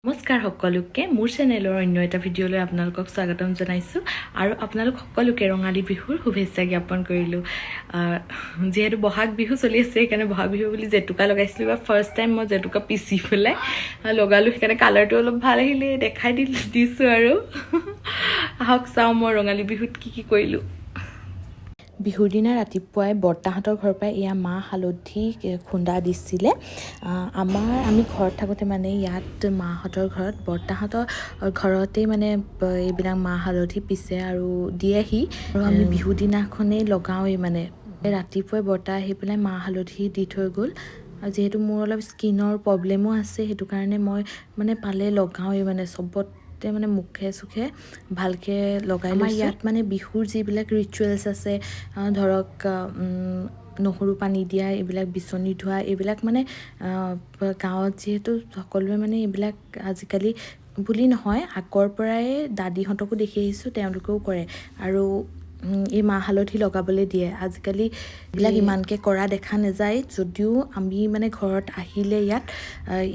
নমস্কাৰ সকলোকে মোৰ চেনেলৰ অন্য এটা ভিডিঅ'লৈ আপোনালোকক স্বাগতম জনাইছোঁ আৰু আপোনালোক সকলোকে ৰঙালী বিহুৰ শুভেচ্ছা জ্ঞাপন কৰিলোঁ। যিহেতু বহাগ বিহু চলি আছে সেইকাৰণে বহাগ বিহু বুলি জেতুকা লগাইছিলোঁ বা ফাৰ্ষ্ট টাইম মই জেতুকা পিচি পেলাই লগালোঁ, সেইকাৰণে কালাৰটো অলপ ভাল আহিলে দেখাই দিছোঁ আৰু আহক চাওঁ মই ৰঙালী বিহুত কি কৰিলোঁ। বিহুৰ দিনা ৰাতিপুৱাই বৰ্তাহঁতৰ ঘৰৰ পৰা এয়া মাহ হালধি খুন্দা দিছিলে। আমি ঘৰত থাকোঁতে মানে ইয়াত মাহঁতৰ ঘৰত বৰ্তাহঁতৰ ঘৰতেই মানে এইবিলাক মাহ হালধি পিছে আৰু দিয়েহি আৰু আমি বিহু দিনাখনেই লগাওঁৱেই মানে ৰাতিপুৱাই বৰ্তা আহি পেলাই মাহ হালধি দি থৈ গ'ল। আৰু যিহেতু মোৰ অলপ স্কিনৰ প্ৰব্লেমো আছে সেইটো কাৰণে মই মানে পালে লগাওঁৱেই মানে চবত মানে মুখে চুখে ভালকৈ লগাই লৈছোঁ। ইয়াত মানে বিহুৰ যিবিলাক ৰিচুৱেলছ আছে ধৰক নহৰু পানী দিয়া, এইবিলাক বিচনী ধোৱা, এইবিলাক মানে গাঁৱত যিহেতু সকলোৱে মানে এইবিলাক আজিকালি বুলি নহয় আগৰ পৰাই দাদীহঁতকো দেখি আহিছোঁ, তেওঁলোকেও কৰে আৰু এই মাহ হালধি লগাবলৈ দিয়ে। আজিকালি এইবিলাক ইমানকৈ কৰা দেখা নাযায় যদিও আমি মানে ঘৰত আহিলে ইয়াত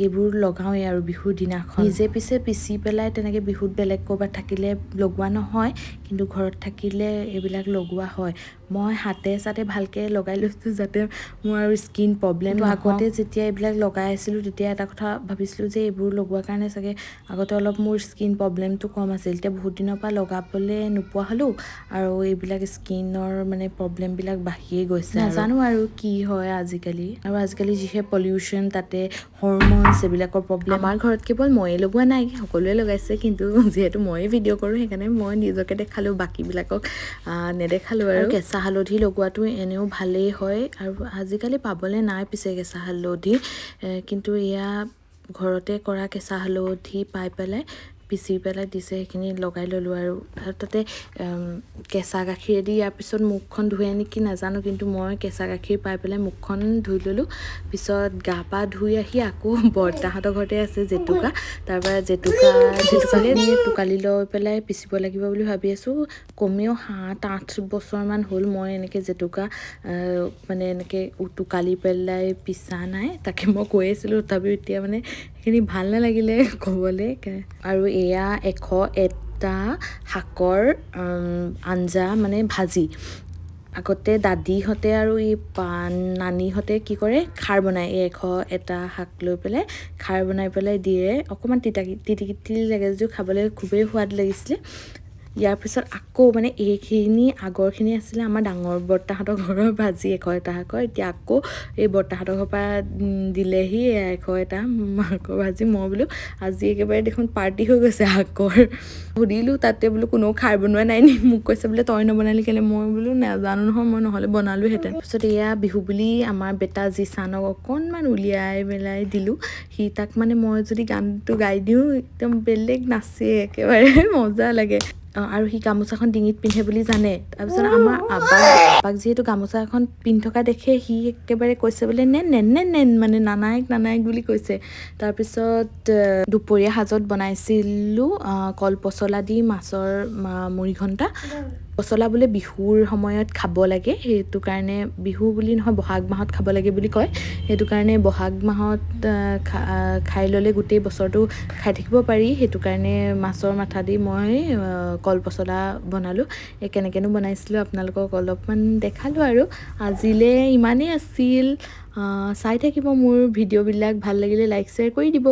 এইবোৰ লগাওঁৱেই আৰু বিহুৰ দিনাখন নিজে পিচি পেলাই তেনেকৈ বিহুত বেলেগ ক'ৰবাত থাকিলে লগোৱা নহয়, কিন্তু ঘৰত থাকিলে এইবিলাক লগোৱা হয়। মই হাতে চাতে ভালকৈ লগাই লৈছোঁ যাতে মোৰ আৰু স্কিন প্ৰব্লেম নহয়। আগতে যেতিয়া এইবিলাক লগাই আছিলোঁ তেতিয়া এটা কথা ভাবিছিলোঁ যে এইবোৰ লগোৱাৰ কাৰণে চাগে আগতে অলপ মোৰ স্কিন প্ৰব্লেমটো কম আছিল, এতিয়া বহুত দিনৰ পৰা লগাবলৈ নোপোৱা হ'লোঁ আৰু এইবিলাক স্কিনৰ মানে প্ৰব্লেমবিলাক বাঢ়িয়ে গৈছে। নাজানো আৰু কি হয় আজিকালি, আৰু আজিকালি যিহে পলিউশ্যন তাতে হৰম'নছ এইবিলাকৰ প্ৰব্লেম। আমাৰ ঘৰত কেৱল ময়ে লগোৱা নাই, সকলোৱে লগাইছে, কিন্তু যিহেতু ময়ে ভিডিঅ' কৰোঁ সেইকাৰণে মই নিজকে দেখালোঁ, বাকীবিলাকক নেদেখালোঁ। আৰু কেঁচা হালধি লগোৱাটো এনেও ভালেই হয় আৰু আজিকালি পাবলৈ নাই পিছে কেঁচা হালধি, কিন্তু এয়া ঘৰতে কৰা কেঁচা হালধি পাই পেলাই পিচি পেলাই দিছে, সেইখিনি লগাই ল'লোঁ। আৰু তাতে কেঁচা গাখীৰেদি ইয়াৰ পিছত মুখখন ধুৱে নেকি নাজানো, কিন্তু মই কেঁচা গাখীৰ পাই পেলাই মুখখন ধুই ল'লোঁ। পিছত গা পা ধুই আহি আকৌ বৰ্তাহঁতৰ ঘৰতে আছে জেতুকা, তাৰপৰা জেতুকালৈ টোকালি লৈ পেলাই পিচিব লাগিব বুলি ভাবি আছোঁ। কমেও 7-8 বছৰমান হ'ল মই এনেকৈ জেতুকা মানে এনেকৈ টোকালি পেলাই পিছা নাই, তাকে মই কৈ আছিলোঁ তথাপিও এতিয়া মানে সেইখিনি ভাল নালাগিলে ক'বলৈ। আৰু এয়া 101টা শাকৰ আঞ্জা মানে ভাজি। আগতে দাদীহঁতে আৰু এই নানীহঁতে কি কৰে, খাৰ বনায়, 101টা শাক লৈ পেলাই খাৰ বনাই পেলাই দিয়ে। অকণমান তিতি লাগে যদিও খাবলৈ খুবেই সোৱাদ লাগিছিলে। ইয়াৰ পিছত আকৌ মানে এইখিনি আগৰখিনি আছিলে আমাৰ ডাঙৰ বৰ্তাহঁতৰ ঘৰৰ ভাজি 101টা শাকৰ, এতিয়া আকৌ এই বৰ্তাহঁতৰ ঘৰৰ পৰা দিলেহি 101টা শাকৰ ভাজি। মই বোলো আজি একেবাৰে দেখোন পাৰ্টি হৈ গৈছে শাকৰ। সুধিলোঁ তাতে বোলো কোনেও খাৰ বনোৱা নাই নি, মোক কৈছে বোলে তই নবনালি কেলৈ, মই বোলো নাজানো নহয়, মই নহ'লে বনালোহেঁতেন। তাৰপিছত এয়া বিহু বুলি আমাৰ বেটা জিচানক অকণমান উলিয়াই মেলাই দিলোঁ। তাক মানে মই যদি গানটো গাই দিওঁ একদম বেলেগ নাচে, একেবাৰে মজা লাগে। আৰু সি গামোচাখন ডিঙিত পিন্ধে বুলি জানে। তাৰপিছত আমাৰ আব্বাক যিহেতু গামোচা এখন পিন্ধি থকা দেখে সি একেবাৰে কৈছে বোলে নেন মানে নানায়ক বুলি কৈছে। তাৰপিছত দুপৰীয়া সাজত বনাইছিলোঁ কল পচলা দি মাছৰ মুৰিঘণ্টা। পচলা বোলে বিহুৰ সময়ত খাব লাগে, সেইটো কাৰণে বিহু বুলি নহয় বহাগ মাহত খাব লাগে বুলি কয়, সেইটো কাৰণে বহাগ মাহত খাই ল'লে গোটেই বছৰটো খাই থাকিব পাৰি, সেইটো কাৰণে মাছৰ মাথা দি মই কল পচলা বনালোঁ। কেনেকৈনো বনাইছিলোঁ আপোনালোকক অলপমান দেখালোঁ আৰু আজিলৈ ইমানেই আছিল। চাই থাকিব মোৰ ভিডিঅ'বিলাক, ভাল লাগিলে লাইক শ্বেয়াৰ কৰি দিব।